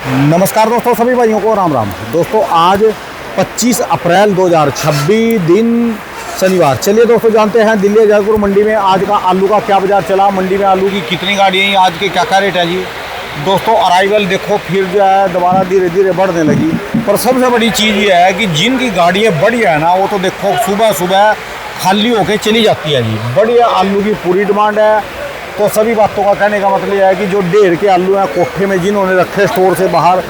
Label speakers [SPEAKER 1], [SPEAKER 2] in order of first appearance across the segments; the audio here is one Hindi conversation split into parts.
[SPEAKER 1] नमस्कार दोस्तों, सभी भाइयों को राम राम। दोस्तों आज 25 अप्रैल 2026 दिन शनिवार। चलिए दोस्तों जानते हैं दिल्ली जयपुर मंडी में आज का आलू का क्या बाजार चला, मंडी में आलू की कितनी गाड़ियाँ हैं, आज के क्या क्या रेट है जी। दोस्तों अराइवल देखो फिर जो है दोबारा धीरे धीरे बढ़ने लगी। पर सबसे बड़ी चीज़ ये है कि जिनकी गाड़ियाँ बढ़िया है ना, वो तो देखो सुबह सुबह खाली होके चली जाती है जी। बढ़िया आलू की पूरी डिमांड है। तो सभी बातों का कहने का मतलब यह है कि जो ढेर के आलू हैं कोठे में जिन्होंने रखे स्टोर से बाहर,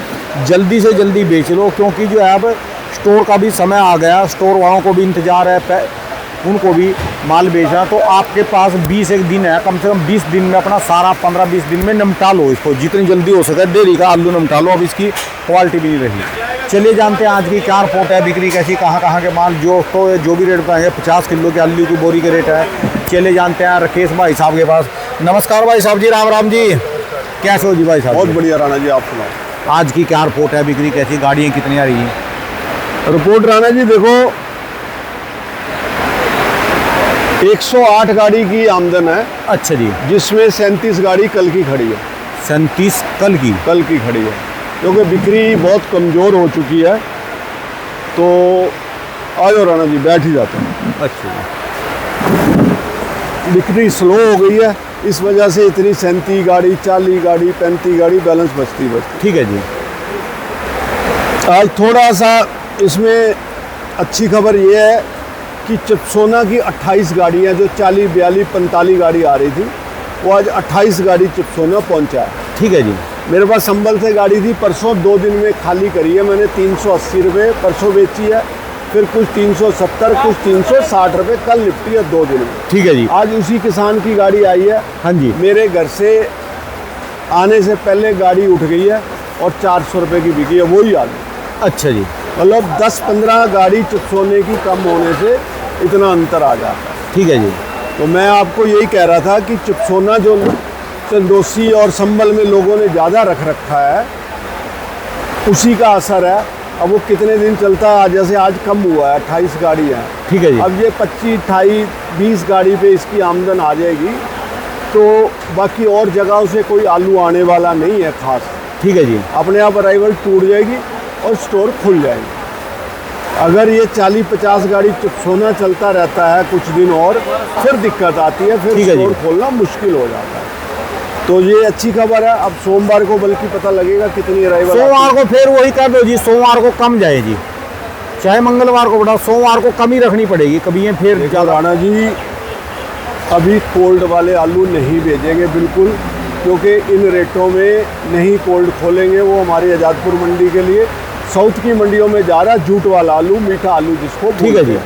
[SPEAKER 1] जल्दी से जल्दी बेच लो, क्योंकि जो है अब स्टोर का भी समय आ गया। स्टोर वालों को भी इंतज़ार है, उनको भी माल बेचना। तो आपके पास 20 एक दिन है, कम से कम 20 दिन में अपना सारा 15-20 दिन में निपटा लो इसको, जितनी जल्दी हो सके डेयरी का आलू निपटा लो। अब इसकी क्वालिटी भी नहीं रही। चलिए जानते हैं आज की क्या रिपोर्ट है, बिक्री कैसी, कहाँ के माल जो भी रेट पाएंगे। 50 किलो के आलू की बोरी के रेट है। चलिए जानते हैं राकेश भाई साहब के पास। नमस्कार भाई साहब जी, राम राम जी, कैसे हो जी भाई साहब?
[SPEAKER 2] बहुत बढ़िया राणा जी, आप सुनाओ।
[SPEAKER 1] आज की क्या रिपोर्ट है, बिक्री कैसी, गाड़ियाँ कितनी आ रही हैं?
[SPEAKER 2] रिपोर्ट राणा जी देखो, 108 गाड़ी की आमदन है।
[SPEAKER 1] अच्छा जी।
[SPEAKER 2] जिसमें 37 गाड़ी कल की खड़ी है।
[SPEAKER 1] 37 कल की
[SPEAKER 2] खड़ी है, क्योंकि बिक्री बहुत कमज़ोर हो चुकी है। तो आओ राणा जी, बैठ ही जाते हैं।
[SPEAKER 1] अच्छा जी।
[SPEAKER 2] बिक्री स्लो हो गई है, इस वजह से इतनी 37 गाड़ी, 40 गाड़ी, 35 गाड़ी बैलेंस बचती।
[SPEAKER 1] ठीक है जी।
[SPEAKER 2] आज थोड़ा सा इसमें अच्छी खबर ये है कि चिप्सोना की 28 गाड़ियाँ, जो 40, 42, 45 गाड़ी आ रही थी, वो आज 28 गाड़ी चिप्सोना पहुँचा है।
[SPEAKER 1] ठीक है जी।
[SPEAKER 2] मेरे पास संबल से गाड़ी थी, परसों 2 दिन में खाली करी है मैंने। 380 रुपये परसों बेची है, फिर कुछ 370, कुछ 360 रुपये कल निपटी है 2 दिन में।
[SPEAKER 1] ठीक है जी।
[SPEAKER 2] आज उसी किसान की गाड़ी आई है।
[SPEAKER 1] हाँ जी।
[SPEAKER 2] मेरे घर से आने से पहले गाड़ी उठ गई है और 400 रुपये की बिकी है, वही आलू।
[SPEAKER 1] अच्छा जी।
[SPEAKER 2] मतलब 10-15 गाड़ी चिप्सोने की कम होने से इतना अंतर आ जाता है।
[SPEAKER 1] ठीक है जी।
[SPEAKER 2] तो मैं आपको यही कह रहा था कि चिप्सोना जो चंदोसी और संबल में लोगों ने ज़्यादा रख रखा है, उसी का असर है। अब वो कितने दिन चलता है, जैसे आज कम हुआ है, 28 गाड़ी है।
[SPEAKER 1] ठीक है जी।
[SPEAKER 2] अब ये 25, 28, 20 गाड़ी पे इसकी आमदन आ जाएगी, तो बाकी और जगहों से कोई आलू आने वाला नहीं है खास।
[SPEAKER 1] ठीक है जी।
[SPEAKER 2] अपने आप अराइवल टूट जाएगी और स्टोर खुल जाएगी। अगर ये 40-50 गाड़ी चिप्सोना चलता रहता है कुछ दिन और, फिर दिक्कत आती है, फिर स्टोर खोलना मुश्किल हो जाता है। तो ये अच्छी खबर है। अब सोमवार को बल्कि पता लगेगा कितनी अराइवल।
[SPEAKER 1] सोमवार को फिर वही कर दो जी, सोमवार को कम जाए जी, चाहे मंगलवार को बढ़ाओ, सोमवार को कम ही रखनी पड़ेगी। कभी ये फिर
[SPEAKER 2] राणा जी, अभी कोल्ड वाले आलू नहीं भेजेंगे बिल्कुल, क्योंकि इन रेटों में नहीं कोल्ड खोलेंगे। वो हमारी आज़ादपुर मंडी के लिए साउथ की मंडियों में जा रहा है जूट वाला आलू, मीठा आलू जिसको।
[SPEAKER 1] ठीक है जी।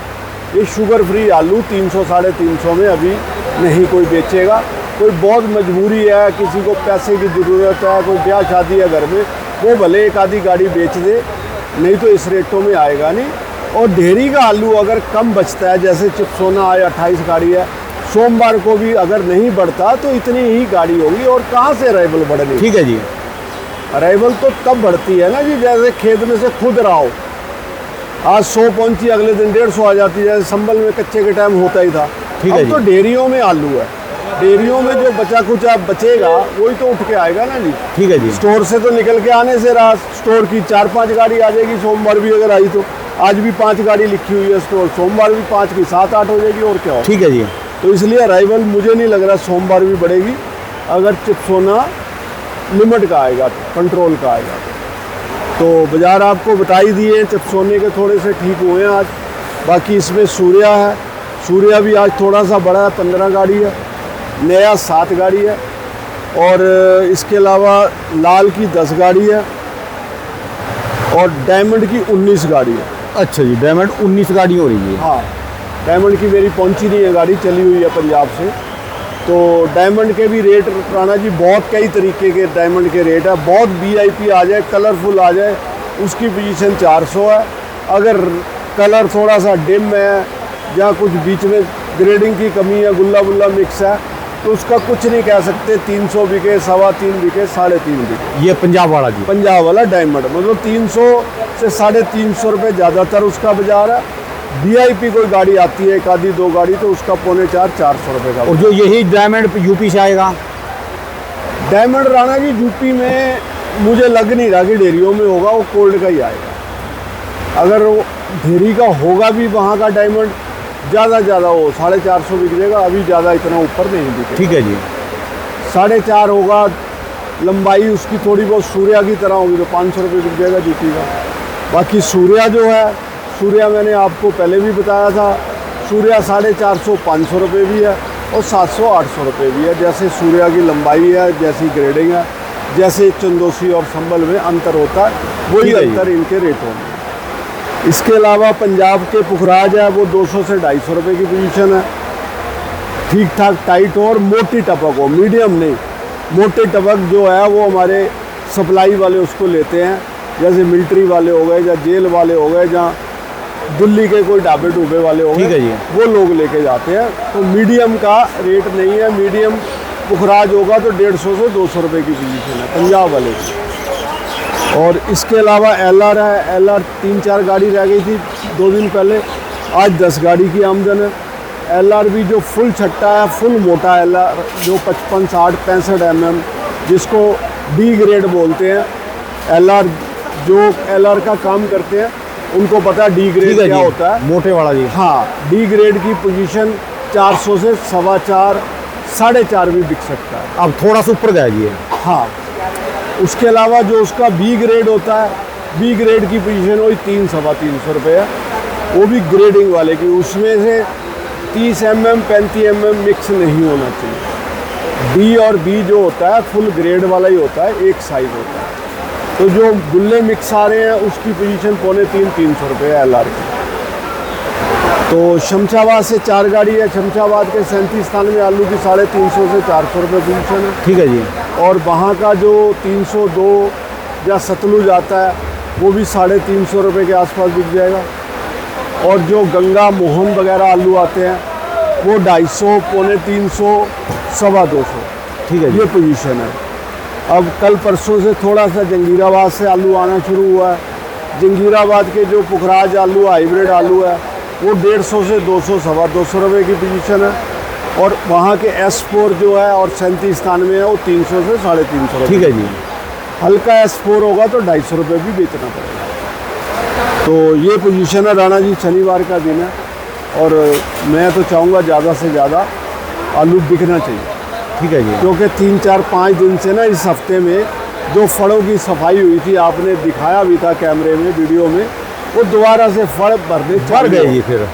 [SPEAKER 2] ये शुगर फ्री आलू 300, 350 में अभी नहीं कोई बेचेगा। कोई बहुत मजबूरी है, किसी को पैसे की ज़रूरत है, कोई ब्याह शादी है घर में, वो भले एक आधी गाड़ी बेच दे, नहीं तो इस रेटों में आएगा नहीं। और ढेरी का आलू अगर कम बचता है, जैसे चिप्सोना आए 28 गाड़ी है, सोमवार को भी अगर नहीं बढ़ता तो इतनी ही गाड़ी होगी, और कहाँ से अराइवल बढ़नी।
[SPEAKER 1] ठीक है जी।
[SPEAKER 2] अराइवल तो तब बढ़ती है ना जी, जैसे खेत में से खुद रहो। आज 100 पहुंची, अगले दिन 150 आ जाती है, जैसे संबल में कच्चे के टाइम होता ही था।
[SPEAKER 1] ठीक है
[SPEAKER 2] अब तो डेयरियों में आलू है, डेयरियों में जो बचा कुछ बचेगा वही तो उठ के आएगा ना जी।
[SPEAKER 1] ठीक है जी।
[SPEAKER 2] स्टोर से तो निकल के आने से रहा, स्टोर की 4-5 गाड़ी आ जाएगी सोमवार भी अगर आई तो। आज भी 5 गाड़ी लिखी हुई है स्टोर, सोमवार भी 5 की 7-8 हो जाएगी, और क्या हो।
[SPEAKER 1] ठीक है जी।
[SPEAKER 2] तो इसलिए अराइवल मुझे नहीं लग रहा सोमवार भी बढ़ेगी, अगर चिप्सोना लिमिट का आएगा, कंट्रोल का आएगा। तो बाज़ार आपको बता ही दिए, चिप्सोने के थोड़े से ठीक हुए हैं आज। बाकी इसमें सूर्या है, सूर्या भी आज थोड़ा सा बड़ा है, 15 गाड़ी है, नया 7 गाड़ी है, और इसके अलावा लाल की 10 गाड़ी है, और डायमंड की 19 गाड़ी है।
[SPEAKER 1] अच्छा जी, डायमंड 19 गाड़ी हो रही है।
[SPEAKER 2] हाँ, डायमंड की मेरी पहुंची नहीं है गाड़ी, चली हुई है पंजाब से। तो डायमंड के भी रेट राणा जी, बहुत कई तरीके के डायमंड के रेट है। बहुत VIP आ जाए, कलरफुल आ जाए, उसकी पोजीशन 400 है। अगर कलर थोड़ा सा डिम है या कुछ बीच में ग्रेडिंग की कमी है, गुल्ला बुल्ला मिक्स है, तो उसका कुछ नहीं कह सकते। 300 बिके, 3.25 बिके, 3.5 बिके।
[SPEAKER 1] ये पंजाब वाला जी,
[SPEAKER 2] पंजाब वाला डायमंड, मतलब 300 से 350 रुपये ज़्यादातर उसका बाजार है। VIP कोई गाड़ी आती है, एक आधी 2 गाड़ी, तो उसका 450 रुपये का।
[SPEAKER 1] और जो यही डायमंड यूपी से आएगा,
[SPEAKER 2] डायमंड राणा जी यूपी में मुझे लग नहीं रहा कि डेयरियों में होगा, वो कोल्ड का ही आएगा। अगर वो डेयरी का होगा भी वहाँ का डायमंड ज़्यादा वो 450 बिक जाएगा, अभी ज़्यादा इतना ऊपर नहीं बिकेगा।
[SPEAKER 1] ठीक है जी।
[SPEAKER 2] 4.5 होगा, लंबाई उसकी थोड़ी बहुत सूर्या की तरह होगी तो 500 रुपये बिक जाएगा जूती का। बाकी सूर्या जो है, सूर्या मैंने आपको पहले भी बताया था, सूर्या 450-500 रुपये भी है और 700-800 रुपये भी है। जैसे सूर्या की लंबाई है, जैसी ग्रेडिंग है, जैसे चंदोसी और संबल में अंतर होता है, वही अंतर इनके रेटों में। इसके अलावा पंजाब के पुखराज है, वो 200 से 250 रुपये की पोजीशन है। ठीक ठाक टाइट हो और मोटी टपक हो, मीडियम नहीं, मोटे टपक जो है वो हमारे सप्लाई वाले उसको लेते हैं। जैसे मिलिट्री वाले हो गए या जेल वाले हो गए, जहाँ दिल्ली के कोई ढाबे डूबे वाले हो गए, वो लोग लेके जाते हैं। तो मीडियम का रेट नहीं है, मीडियम पुखराज होगा तो 150 से 200 रुपये की पोजीशन है पंजाब वाले की। और इसके अलावा LR है, LR 3-4 गाड़ी रह गई थी 2 दिन पहले, आज 10 गाड़ी की आमदन है। LR भी जो फुल छट्टा है, फुल मोटा LR जो 55, 60, 65 mm, जिसको D ग्रेड बोलते हैं। LR जो LR का काम करते हैं उनको पता है D ग्रेड क्या होता है,
[SPEAKER 1] मोटे वाला जी।
[SPEAKER 2] हाँ, D ग्रेड की पोजीशन 400 से 4.25, 4.5 भी बिक सकता है।
[SPEAKER 1] अब थोड़ा सा ऊपर गया जी।
[SPEAKER 2] हाँ, उसके अलावा जो उसका B ग्रेड होता है, B ग्रेड की पोजीशन वही 300-350 रुपये है, वो भी ग्रेडिंग वाले की। उसमें से 30 mm 35 mm मिक्स नहीं होना चाहिए। D और B जो होता है फुल ग्रेड वाला ही होता है, एक साइज होता है। तो जो गुल्ले मिक्स आ रहे हैं उसकी पोजीशन 250-300 रुपये है LR की। तो शमशाबाद से 4 गाड़ी है, शमशाबाद के 37 स्थान में आलू की 350 से 400 रुपये पोजीशन है।
[SPEAKER 1] ठीक है जी।
[SPEAKER 2] और वहाँ का जो 302 या सतलुज आता है वो भी 350 रुपये के आसपास बिक जाएगा। और जो गंगा मोहन वगैरह आलू आते हैं वो 250, 350, 250।
[SPEAKER 1] ठीक है जी।
[SPEAKER 2] ये पोजीशन है। अब कल परसों से थोड़ा सा जंगीराबाद से आलू आना शुरू हुआ है। जंगीराबाद के जो पुखराज आलू हाइब्रिड आलू है वो 150 से 200, 250 रुपये की पोजीशन है। और वहाँ के S4 जो है और 37 स्थान में है वो 300 से 350 रुपये।
[SPEAKER 1] ठीक है जी।
[SPEAKER 2] हल्का S4 होगा तो 250 रुपये भी बेचना पड़ेगा। तो ये पोजीशन है राणा जी। शनिवार का दिन है और मैं तो चाहूँगा ज़्यादा से ज़्यादा आलू बिकना चाहिए।
[SPEAKER 1] ठीक है जी।
[SPEAKER 2] क्योंकि 3, 4, 5 दिन से ना इस हफ्ते में जो फड़ों की सफाई हुई थी, आपने दिखाया भी था कैमरे में, वीडियो में, वो दोबारा से फड़ भरने
[SPEAKER 1] भर गए जी। फिर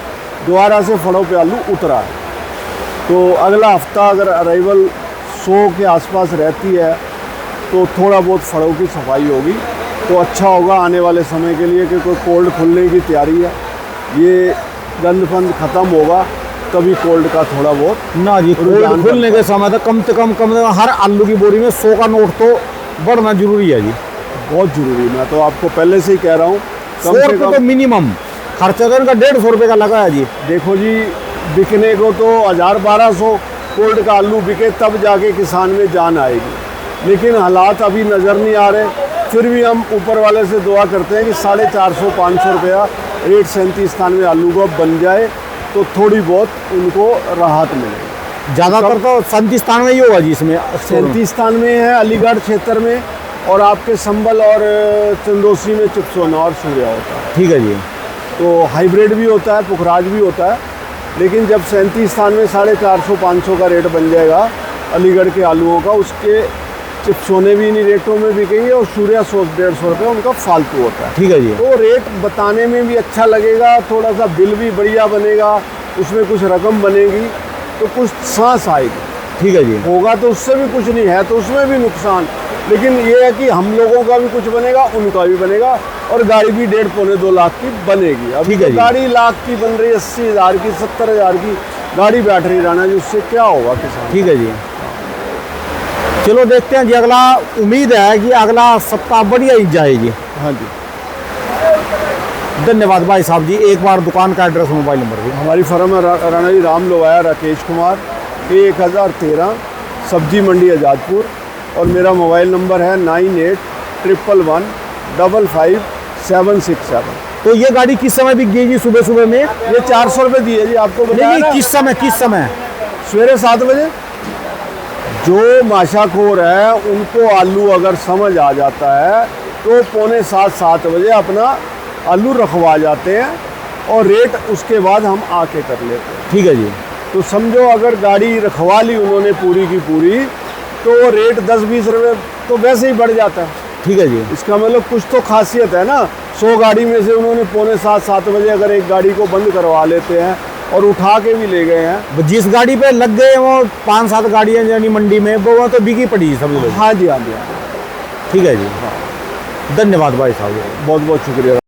[SPEAKER 2] दोबारा से फड़ों पे आलू उतरा है। तो अगला हफ्ता अगर अराइवल 100 के आसपास रहती है तो थोड़ा बहुत फड़ों की सफाई होगी तो अच्छा होगा आने वाले समय के लिए, कि कोई कोल्ड खुलने की तैयारी है। ये गंद फंद ख़त्म होगा तभी कोल्ड का थोड़ा बहुत
[SPEAKER 1] ना जी। कोल्ड खुलने के समय तक कम से कम हर आलू की बोरी में 100 का नोट तो बढ़ना जरूरी है जी।
[SPEAKER 2] बहुत ज़रूरी। मैं तो आपको पहले से ही कह रहा हूँ,
[SPEAKER 1] 100 रुपये तो मिनिमम खर्चा तो इनका 150 रुपये का लगा है जी।
[SPEAKER 2] देखो जी, बिकने को तो 1000-1200 कोल्ड का आलू बिके तब जाके किसान में जान आएगी, लेकिन हालात अभी नज़र नहीं आ रहे। फिर भी हम ऊपर वाले से दुआ करते हैं कि 450-500 रुपया रेट 37 स्थान में आलू को बन जाए तो थोड़ी बहुत उनको राहत मिले।
[SPEAKER 1] ज़्यादातर तो 37 स्थान में ही होगा जी। इसमें
[SPEAKER 2] 37 स्थान में है, अलीगढ़ क्षेत्र में, और आपके संबल और चंदोसी में चिपसोना और सूर्या होता है।
[SPEAKER 1] ठीक है जी।
[SPEAKER 2] तो हाइब्रिड भी होता है, पुखराज भी होता है। लेकिन जब 37 स्थान में 450-500 का रेट बन जाएगा अलीगढ़ के आलूओं का, उसके चिपसोने भी इन्हीं रेटों में बिकेंगे और सूर्या 100-150 रुपये उनका फालतू होता है।
[SPEAKER 1] ठीक है जी।
[SPEAKER 2] तो रेट बताने में भी अच्छा लगेगा, थोड़ा सा बिल भी बढ़िया बनेगा, उसमें कुछ रकम बनेगी तो कुछ सांस आएगी।
[SPEAKER 1] ठीक है जी।
[SPEAKER 2] होगा तो उससे भी कुछ नहीं है तो उसमें भी नुकसान, लेकिन ये है कि हम लोगों का भी कुछ बनेगा, उनका भी बनेगा, और गाड़ी भी 1.5-2 लाख की बनेगी। अब
[SPEAKER 1] ठीक है जी।
[SPEAKER 2] गाड़ी लाख की बन रही है, 80,000 की, 70,000 की गाड़ी बैठ रही राणा जी, उससे क्या होगा किसान।
[SPEAKER 1] ठीक है जी। चलो देखते हैं जी। अगला उम्मीद है कि अगला सप्ताह बढ़िया ही जाएगी।
[SPEAKER 2] हाँ जी।
[SPEAKER 1] धन्यवाद भाई साहब जी। एक बार दुकान का एड्रेस, मोबाइल नंबर भी।
[SPEAKER 2] हमारी फर्म है राणा जी राम लोवाया राकेश कुमार, 1013 सब्जी मंडी आज़ादपुर, और मेरा मोबाइल नंबर है 9811155767।
[SPEAKER 1] तो ये गाड़ी किस समय बिक गई जी? सुबह सुबह में
[SPEAKER 2] ये 400 रुपये दी है जी, आपको बताया
[SPEAKER 1] नहीं,
[SPEAKER 2] ना।
[SPEAKER 1] किस समय?
[SPEAKER 2] सवेरे 7 बजे। जो माशाखोर है उनको आलू अगर समझ आ जाता है तो 6:45-7 बजे अपना आलू रखवा जाते हैं और रेट उसके बाद हम आके कर लेते हैं।
[SPEAKER 1] ठीक है जी।
[SPEAKER 2] तो समझो अगर गाड़ी रखवा ली उन्होंने पूरी की पूरी तो रेट 10-20 रुपये तो वैसे ही बढ़ जाता है।
[SPEAKER 1] ठीक है जी।
[SPEAKER 2] इसका मतलब कुछ तो खासियत है ना। 100 गाड़ी में से उन्होंने 6:45-7 बजे अगर एक गाड़ी को बंद करवा लेते हैं और उठा के भी ले गए हैं।
[SPEAKER 1] जिस गाड़ी पे लग गए वो 5-7 गाड़ियाँ यानी मंडी में वो तो बिकी पड़ी सभी लोग।
[SPEAKER 2] हाँ जी, हाँ जी, हाँ।
[SPEAKER 1] ठीक है जी। धन्यवाद भाई साहब।
[SPEAKER 2] बहुत बहुत शुक्रिया।